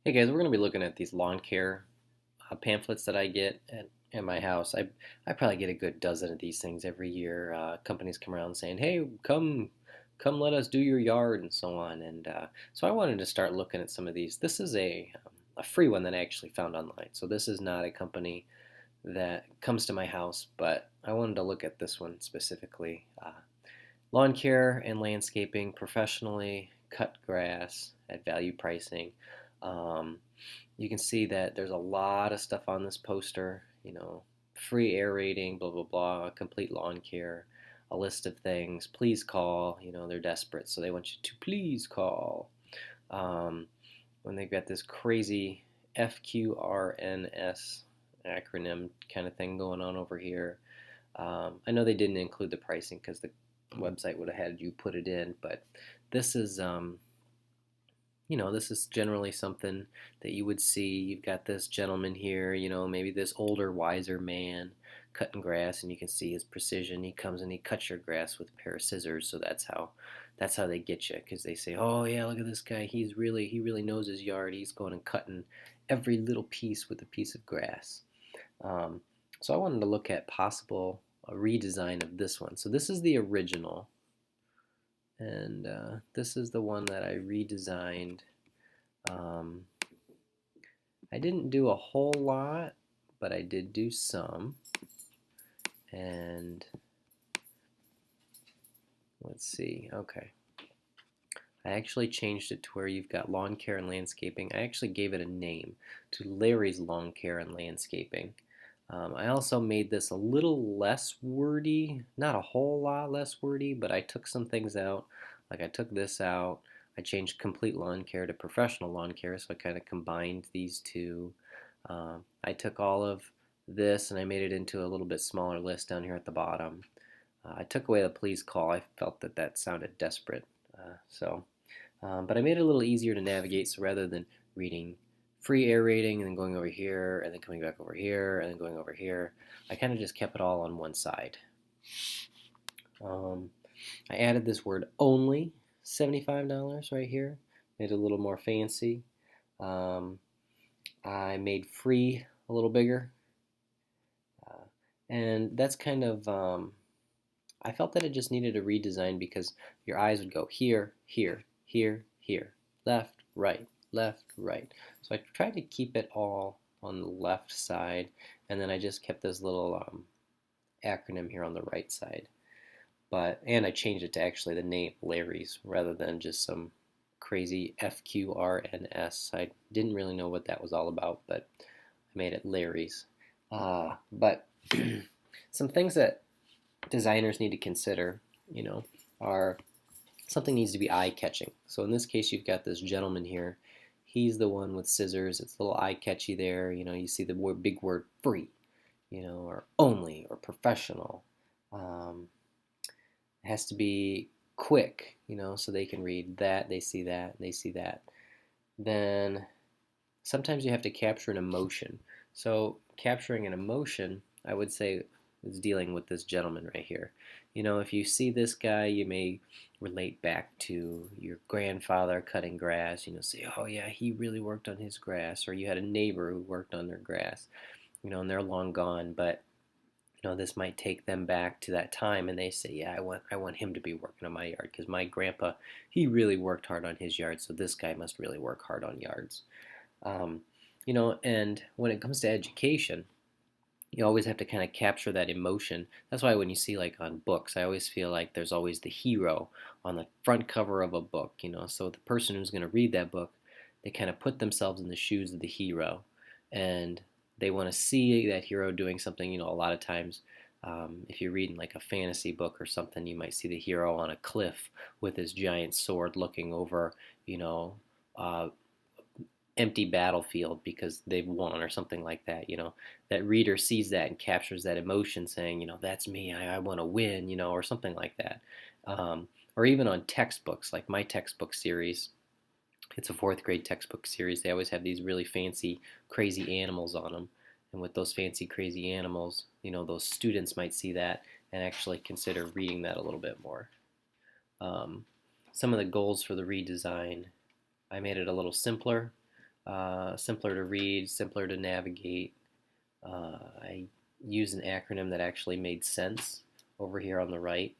Hey guys, we're going to be looking at these lawn care pamphlets that I get at my house. I probably get a good dozen of these things every year. Companies come around saying, "Hey, come let us do your yard," and so on. And so I wanted to start looking at some of these. This is a free one that I actually found online. So this is not a company that comes to my house, but I wanted to look at this one specifically. Lawn care and landscaping professionally, cut grass at value pricing. Um, you can see that there's a lot of stuff on this poster, free aerating, blah, blah, blah, complete lawn care, a list of things. Please call, they're desperate, so they want you to please call. Um, when they've got this crazy FQRNS acronym kind of thing going on over here. I know they didn't include the pricing because the website would have had you put it in, but this is this is generally something that you would see. You've got this gentleman here, maybe this older, wiser man cutting grass, and you can see his precision. He comes and he cuts your grass with a pair of scissors, so that's how they get you, because they say, "Oh yeah, look at this guy. He really knows his yard. He's going and cutting every little piece with a piece of grass." Um, so I wanted to look at possible a redesign of this one. So this is the original, and this is the one that I redesigned. Um, I didn't do a whole lot, but I did do some. And let's see, okay. I actually changed it to where you've got lawn care and landscaping. I actually gave it a name, to Larry's Lawn Care and Landscaping. I also made this a little less wordy, not a whole lot less wordy, but I took some things out. Like I took this out. I changed complete lawn care to professional lawn care, so I kind of combined these two. I took all of this and I made it into a little bit smaller list down here at the bottom. I took away the please call. I felt that that sounded desperate. But I made it a little easier to navigate, so rather than reading free aerating and then going over here and then coming back over here and then going over here, I kind of just kept it all on one side. Um, I added this word only, $75 right here, made it a little more fancy. Um, I made free a little bigger, and that's kind of, I felt that it just needed a redesign because your eyes would go here, here, here, here, left, right, left, right. So I tried to keep it all on the left side, and then I just kept this little acronym here on the right side. And I changed it to actually the name Larry's rather than just some crazy FQRNS. I didn't really know what that was all about, but I made it Larry's. But some things that designers need to consider, are something needs to be eye-catching. So in this case, you've got this gentleman here. He's the one with scissors. It's a little eye-catchy there. You see the big word free, or only, or professional. Um, it has to be quick, so they can read that, they see that, they see that. Then sometimes you have to capture an emotion. So capturing an emotion, I would say, is dealing with this gentleman right here. If you see this guy, you may relate back to your grandfather cutting grass. Say, "Oh yeah, he really worked on his grass," or you had a neighbor who worked on their grass. And they're long gone, but this might take them back to that time, and they say, "Yeah, I want him to be working on my yard because my grandpa, he really worked hard on his yard, so this guy must really work hard on yards." Um, and when it comes to education, you always have to kind of capture that emotion. That's why when you see like on books, I always feel like there's always the hero on the front cover of a book, so the person who's going to read that book, they kind of put themselves in the shoes of the hero, and they want to see that hero doing something. A lot of times, if you're reading like a fantasy book or something, you might see the hero on a cliff with his giant sword looking over, uh, empty battlefield because they've won or something like that. That reader sees that and captures that emotion, saying, "That's me, I want to win," or something like that. Or even on textbooks, like my textbook series, it's a fourth grade textbook series. They always have these really fancy crazy animals on them, and with those fancy crazy animals, those students might see that and actually consider reading that a little bit more. um, some of the goals for the redesign, I made it a little simpler. simpler to read, simpler to navigate. I used an acronym that actually made sense over here on the right.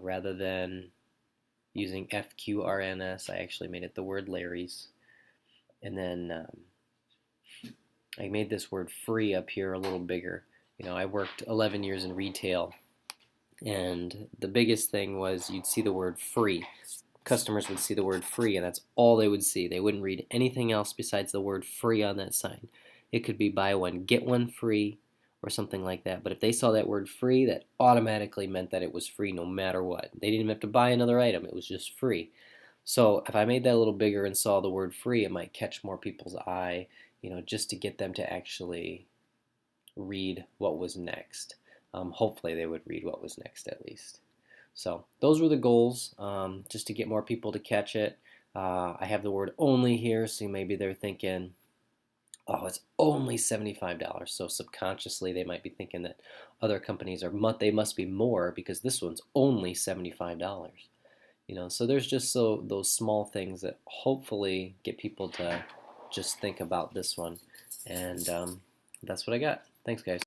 Rather than using FQRNS, I actually made it the word Larry's. And then I made this word free up here a little bigger. You know, I worked 11 years in retail, and the biggest thing was you'd see the word free. Customers would see the word free, and that's all they would see. They wouldn't read anything else besides the word free on that sign. It could be buy one, get one free, or something like that. But if they saw that word free, that automatically meant that it was free no matter what. They didn't even have to buy another item, it was just free. So if I made that a little bigger and saw the word free, it might catch more people's eye, you know, just to get them to actually read what was next. Hopefully they would read what was next at least. So those were the goals, just to get more people to catch it. I have the word only here, so maybe they're thinking, oh, it's only $75. So subconsciously they might be thinking that other companies they must be more because this one's only $75. You know, so there's just those small things that hopefully get people to just think about this one. And that's what I got. Thanks, guys.